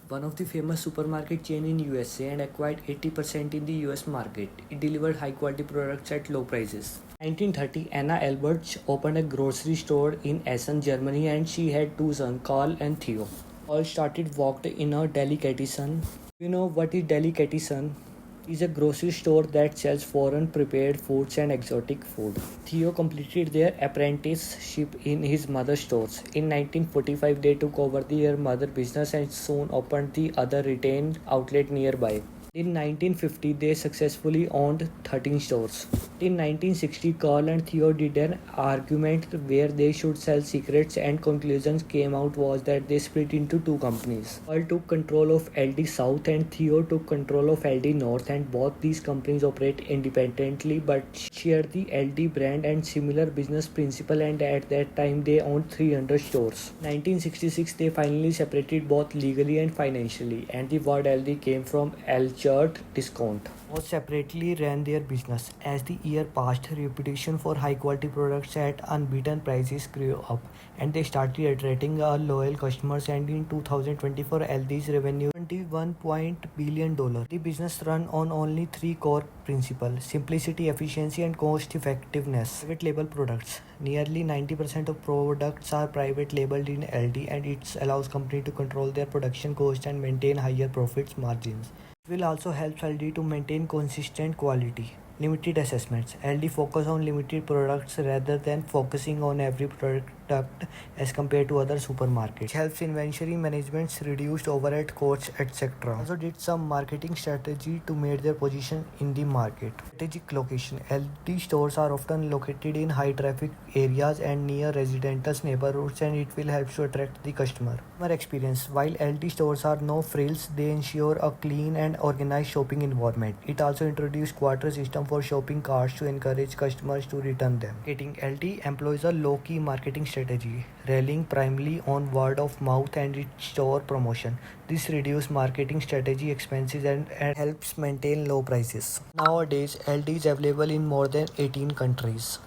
One of the famous supermarket chain in USA and acquired 80% in the US market. It delivered high quality products at low prices. 1930, Anna Albert opened a grocery store in Essen, Germany, and she had two sons, Carl and Theo. All started worked in a delicatessen. You know what is delicatessen? Is a grocery store that sells foreign prepared foods and exotic food. Theo completed their apprenticeship in his mother's stores. In 1945, they took over their mother business and soon opened the other retail outlet nearby. In 1950, they successfully owned 13 stores. In 1960, Carl and Theo did an argument where they should sell secrets, and conclusions came out was that they split into two companies. Carl took control of LD South and Theo took control of LD North, and both these companies operate independently but share the LD brand and similar business principle, and at that time they owned 300 stores. 1966, they finally separated both legally and financially, and the word LD came from Elchert Discount. Both separately ran their business. As the year passed, reputation for high quality products at unbeaten prices grew up, and they started attracting loyal customers, and in 2024 LD's revenue $21 billion. The business run on only three core principles: simplicity, efficiency, and cost effectiveness. Private label products. Nearly 90% of products are private labeled in LD, and it allows company to control their production cost and maintain higher profits margins. It will also help LD to maintain consistent quality. Limited assessments. LD focus on limited products rather than focusing on every product as compared to other supermarkets. It helps inventory management, reduced overhead costs, etc. Also did some marketing strategy to make their position in the market. Strategic location. LD stores are often located in high traffic areas and near residential neighborhoods, and it will help to attract the customer. Customer experience. While LD stores are no frills, they ensure a clean and organized shopping environment. It also introduced quarter system for shopping carts to encourage customers to return them. Marketing. LD employs a low-key marketing strategy, relying primarily on word of mouth and its store promotion. This reduces marketing strategy expenses and helps maintain low prices. Nowadays, LD is available in more than 18 countries.